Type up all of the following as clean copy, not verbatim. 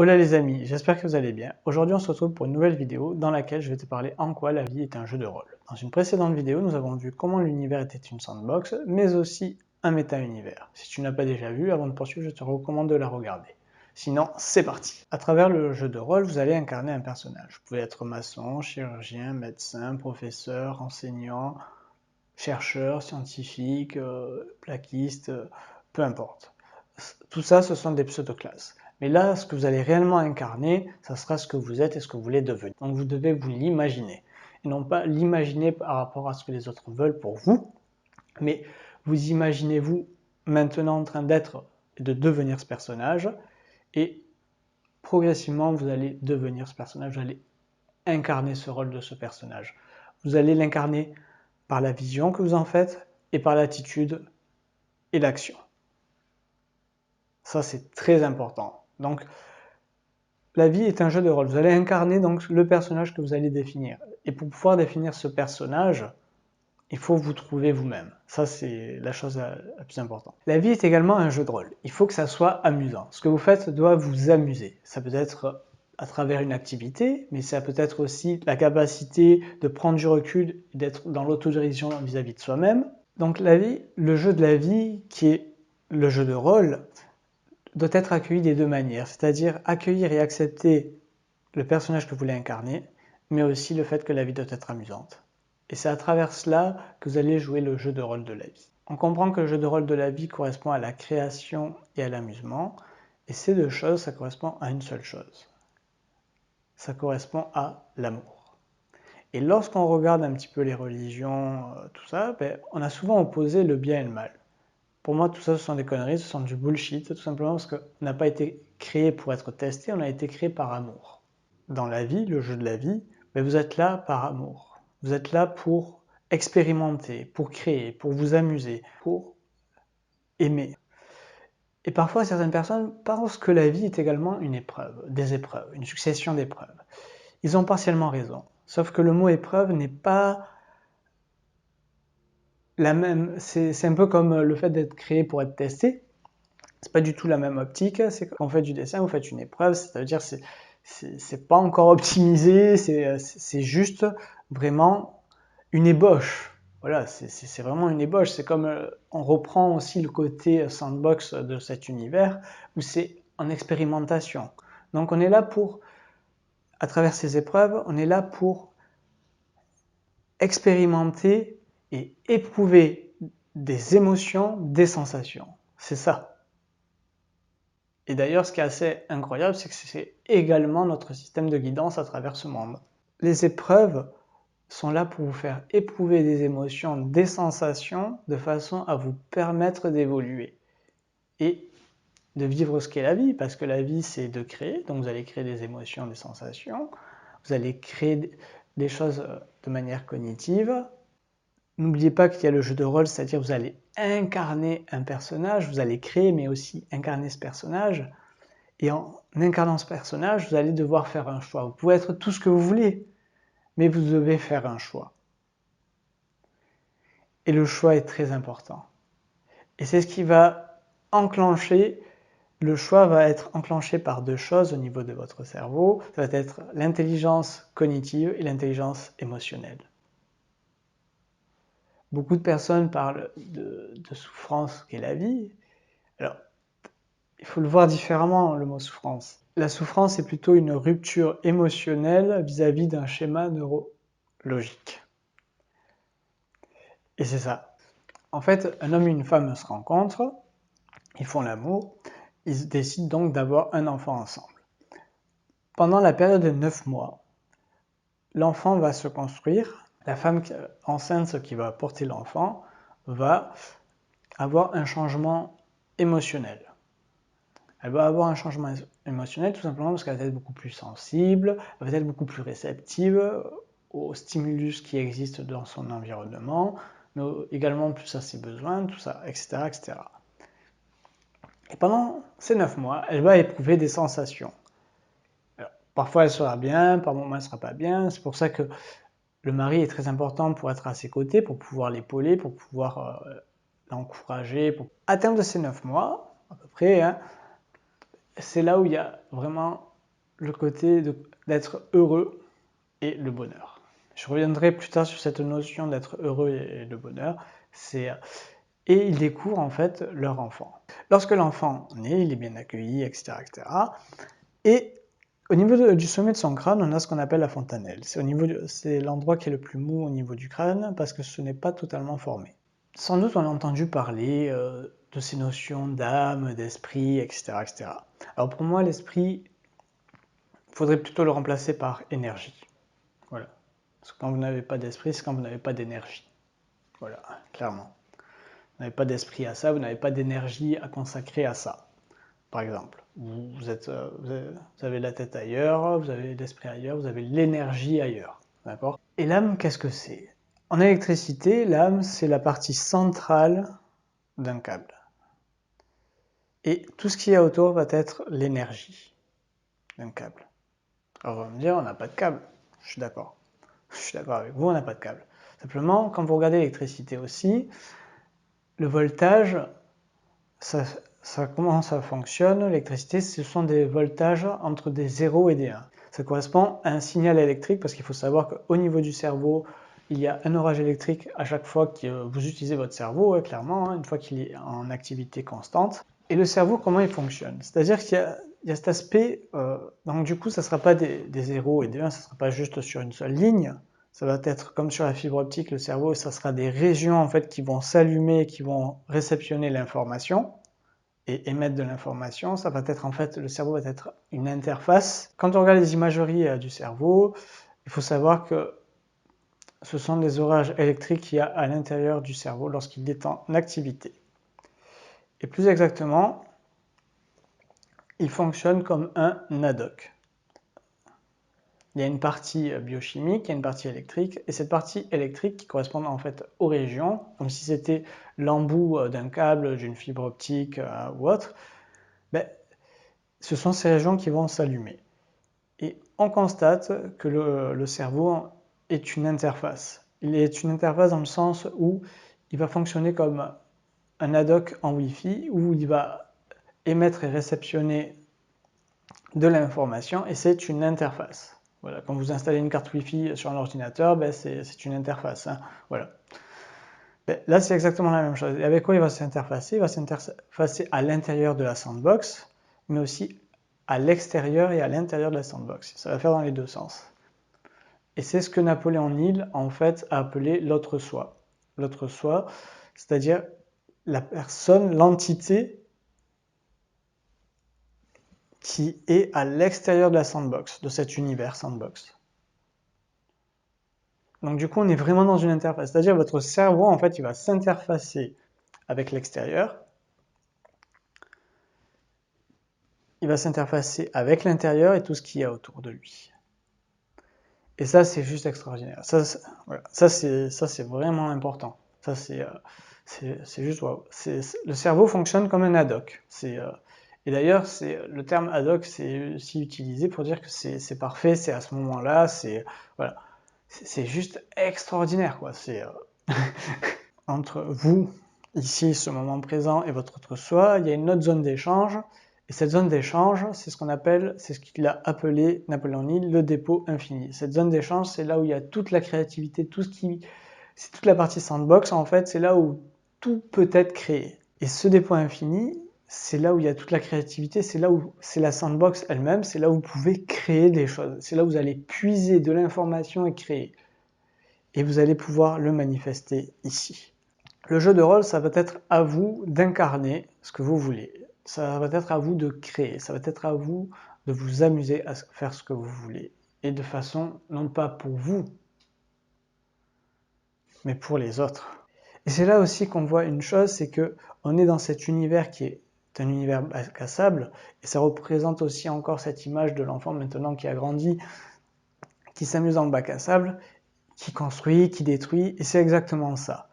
Hola les amis, j'espère que vous allez bien. Aujourd'hui on se retrouve pour une nouvelle vidéo dans laquelle je vais te parler en quoi la vie est un jeu de rôle. Dans une précédente vidéo, nous avons vu comment l'univers était une sandbox, mais aussi un méta-univers. Si tu n'as pas déjà vu, avant de poursuivre, je te recommande de la regarder. Sinon, c'est parti. À travers le jeu de rôle, vous allez incarner un personnage. Vous pouvez être maçon, chirurgien, médecin, professeur, enseignant, chercheur, scientifique, plaquiste, peu importe. Tout ça, ce sont des pseudo-classes. Mais là, ce que vous allez réellement incarner, ça sera ce que vous êtes et ce que vous voulez devenir. Donc vous devez vous l'imaginer. Et non pas l'imaginer par rapport à ce que les autres veulent pour vous, mais vous imaginez-vous maintenant en train d'être et de devenir ce personnage, et progressivement, vous allez devenir ce personnage, vous allez incarner ce rôle de ce personnage. Vous allez l'incarner par la vision que vous en faites et par l'attitude et l'action. Ça, c'est très important. Donc, la vie est un jeu de rôle. Vous allez incarner donc le personnage que vous allez définir. Et pour pouvoir définir ce personnage, il faut vous trouver vous-même. Ça, c'est la chose la plus importante. La vie est également un jeu de rôle. Il faut que ça soit amusant. Ce que vous faites doit vous amuser. Ça peut être à travers une activité, mais ça peut être aussi la capacité de prendre du recul et d'être dans l'autodérision vis-à-vis de soi-même. Donc la vie, le jeu de la vie, qui est le jeu de rôle, doit être accueilli des deux manières, c'est-à-dire accueillir et accepter le personnage que vous voulez incarner, mais aussi le fait que la vie doit être amusante. Et c'est à travers cela que vous allez jouer le jeu de rôle de la vie. On comprend que le jeu de rôle de la vie correspond à la création et à l'amusement, et ces deux choses, ça correspond à une seule chose. Ça correspond à l'amour. Et lorsqu'on regarde un petit peu les religions, tout ça, on a souvent opposé le bien et le mal. Pour moi, tout ça, ce sont des conneries, ce sont du bullshit, tout simplement parce qu'on n'a pas été créé pour être testé, on a été créé par amour. Dans la vie, le jeu de la vie, vous êtes là par amour. Vous êtes là pour expérimenter, pour créer, pour vous amuser, pour aimer. Et parfois, certaines personnes pensent que la vie est également une épreuve, des épreuves, une succession d'épreuves. Ils ont partiellement raison. Sauf que le mot épreuve n'est pas la même. C'est un peu comme le fait d'être créé pour être testé. C'est pas du tout la même optique. C'est quand vous faites du dessin, vous faites une épreuve, c'est-à-dire c'est pas encore optimisé, c'est juste vraiment une ébauche. Voilà, c'est vraiment une ébauche. C'est comme on reprend aussi le côté sandbox de cet univers où c'est en expérimentation. Donc on est là pour, à travers ces épreuves, on est là pour expérimenter et éprouver des émotions, des sensations. C'est ça. Et d'ailleurs, ce qui est assez incroyable, c'est que c'est également notre système de guidance à travers ce monde. Les épreuves sont là pour vous faire éprouver des émotions, des sensations, de façon à vous permettre d'évoluer et de vivre ce qu'est la vie, parce que la vie, c'est de créer, donc vous allez créer des émotions, des sensations, vous allez créer des choses de manière cognitive. N'oubliez pas qu'il y a le jeu de rôle, c'est-à-dire vous allez incarner un personnage, vous allez créer, mais aussi incarner ce personnage. Et en incarnant ce personnage, vous allez devoir faire un choix. Vous pouvez être tout ce que vous voulez, mais vous devez faire un choix. Et le choix est très important. Et c'est ce qui va enclencher, le choix va être enclenché par deux choses au niveau de votre cerveau. Ça va être l'intelligence cognitive et l'intelligence émotionnelle. Beaucoup de personnes parlent de souffrance qu'est la vie. Alors, il faut le voir différemment, le mot souffrance. La souffrance est plutôt une rupture émotionnelle vis-à-vis d'un schéma neurologique. Et c'est ça. En fait, un homme et une femme se rencontrent, ils font l'amour, ils décident donc d'avoir un enfant ensemble. Pendant la période de 9 mois, l'enfant va se construire, la femme enceinte, ce qui va porter l'enfant, va avoir un changement émotionnel. Elle va avoir un changement émotionnel tout simplement parce qu'elle va être beaucoup plus sensible, elle va être beaucoup plus réceptive aux stimulus qui existent dans son environnement, mais également plus à ses besoins, tout ça, etc., etc. Et pendant ces 9 mois, elle va éprouver des sensations. Alors, parfois elle sera bien, par moments elle ne sera pas bien, c'est pour ça que le mari est très important pour être à ses côtés, pour pouvoir l'épauler, pour pouvoir l'encourager. À terme de ces 9 mois, à peu près, c'est là où il y a vraiment le côté d'être heureux et le bonheur. Je reviendrai plus tard sur cette notion d'être heureux et le bonheur. Et ils découvrent en fait leur enfant. Lorsque l'enfant naît, il est bien accueilli, etc. etc. Et au niveau du sommet de son crâne, on a ce qu'on appelle la fontanelle. C'est l'endroit qui est le plus mou au niveau du crâne parce que ce n'est pas totalement formé. Sans doute on a entendu parler de ces notions d'âme, d'esprit, etc., etc. Alors pour moi, l'esprit, il faudrait plutôt le remplacer par énergie. Voilà. Parce que quand vous n'avez pas d'esprit, c'est quand vous n'avez pas d'énergie. Voilà, clairement. Vous n'avez pas d'esprit à ça, vous n'avez pas d'énergie à consacrer à ça. Par exemple, vous avez la tête ailleurs, vous avez l'esprit ailleurs, vous avez l'énergie ailleurs. D'accord? Et l'âme, qu'est-ce que c'est? En électricité, l'âme, c'est la partie centrale d'un câble. Et tout ce qu'il y a autour va être l'énergie d'un câble. Alors on va me dire, on n'a pas de câble. Je suis d'accord. Je suis d'accord avec vous, on n'a pas de câble. Simplement, quand vous regardez l'électricité aussi, le voltage, comment ça fonctionne? L'électricité, ce sont des voltages entre des 0 et des 1. Ça correspond à un signal électrique parce qu'il faut savoir qu'au niveau du cerveau, il y a un orage électrique à chaque fois que vous utilisez votre cerveau, clairement, une fois qu'il est en activité constante. Et le cerveau, comment il fonctionne? C'est-à-dire qu'il y a cet aspect, donc du coup, ça ne sera pas des 0 et des 1, ça ne sera pas juste sur une seule ligne. Ça va être comme sur la fibre optique, le cerveau, ça sera des régions en fait qui vont s'allumer, qui vont réceptionner l'information et émettre de l'information. Ça va être en fait, le cerveau va être une interface. Quand on regarde les imageries du cerveau, il faut savoir que ce sont des orages électriques qu'il y a à l'intérieur du cerveau lorsqu'il est en activité. Et plus exactement, il fonctionne comme un ADOC. Il y a une partie biochimique, il y a une partie électrique, et cette partie électrique qui correspond en fait aux régions, comme si c'était l'embout d'un câble, d'une fibre optique ou autre, ben, ce sont ces régions qui vont s'allumer. Et on constate que le cerveau est une interface. Il est une interface dans le sens où il va fonctionner comme un ADOC en Wi-Fi, où il va émettre et réceptionner de l'information, et c'est une interface. Voilà, quand vous installez une carte Wi-Fi sur un ordinateur, ben c'est une interface. Hein. Voilà. Ben, là, c'est exactement la même chose. Et avec quoi il va s'interfacer? Il va s'interfacer à l'intérieur de la sandbox, mais aussi à l'extérieur et à l'intérieur de la sandbox. Ça va faire dans les deux sens. Et c'est ce que Napoléon Hill, en fait, a appelé l'autre soi. L'autre soi, c'est-à-dire la personne, l'entité qui est à l'extérieur de la sandbox, de cet univers sandbox. Donc du coup, on est vraiment dans une interface. C'est-à-dire votre cerveau, en fait, il va s'interfacer avec l'extérieur. Il va s'interfacer avec l'intérieur et tout ce qu'il y a autour de lui. Et ça, c'est juste extraordinaire. Voilà. Ça c'est vraiment important. Ça, c'est juste wow. Le cerveau fonctionne comme un ad-hoc. Et d'ailleurs, le terme ad-hoc, c'est aussi utilisé pour dire que c'est parfait, c'est à ce moment-là, voilà. C'est juste extraordinaire, quoi. Entre vous, ici, ce moment présent, et votre autre soi, il y a une autre zone d'échange. Et cette zone d'échange, c'est ce qu'il a appelé Napoléon Hill, le dépôt infini. Cette zone d'échange, c'est là où il y a toute la créativité, c'est toute la partie sandbox, en fait, c'est là où tout peut être créé. Et ce dépôt infini, c'est là où il y a toute la créativité, c'est là où c'est la sandbox elle-même, c'est là où vous pouvez créer des choses, c'est là où vous allez puiser de l'information et créer. Et vous allez pouvoir le manifester ici. Le jeu de rôle, ça va être à vous d'incarner ce que vous voulez. Ça va être à vous de créer, ça va être à vous de vous amuser à faire ce que vous voulez. Et de façon, non pas pour vous, mais pour les autres. Et c'est là aussi qu'on voit une chose, c'est que on est dans cet univers qui est un univers bac à sable, et ça représente aussi encore cette image de l'enfant maintenant qui a grandi, qui s'amuse dans le bac à sable, qui construit, qui détruit, et c'est exactement ça.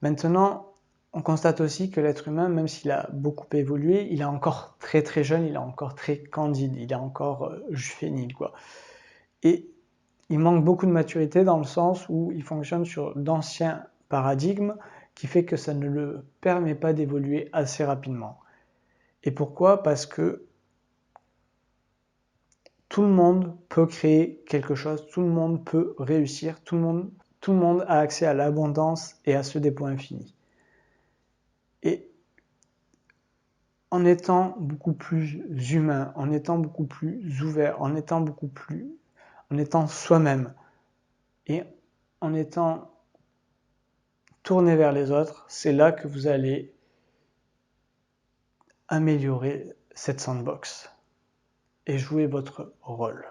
Maintenant, on constate aussi que l'être humain, même s'il a beaucoup évolué, il est encore très très jeune, il est encore très candide, il est encore juvénile, quoi. Et il manque beaucoup de maturité dans le sens où il fonctionne sur d'anciens paradigmes qui fait que ça ne le permet pas d'évoluer assez rapidement. Et pourquoi? Parce que tout le monde peut créer quelque chose, tout le monde peut réussir, tout le monde a accès à l'abondance et à ce dépôt infini. Et en étant beaucoup plus humain, en étant beaucoup plus ouvert, en étant soi-même et en étant tourné vers les autres, c'est là que vous allez améliorer cette sandbox et jouer votre rôle.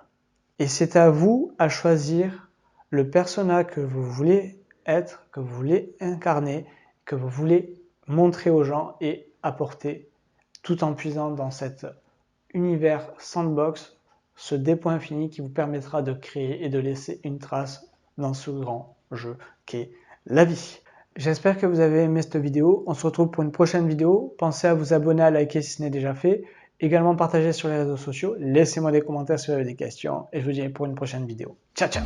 Et c'est à vous à choisir le persona que vous voulez être, que vous voulez incarner, que vous voulez montrer aux gens et apporter, tout en puisant dans cet univers sandbox, ce dépôt infini qui vous permettra de créer et de laisser une trace dans ce grand jeu qu'est la vie. J'espère que vous avez aimé cette vidéo. On se retrouve pour une prochaine vidéo. Pensez à vous abonner, à liker si ce n'est déjà fait. Également partager sur les réseaux sociaux. Laissez-moi des commentaires si vous avez des questions. Et je vous dis pour une prochaine vidéo. Ciao, ciao!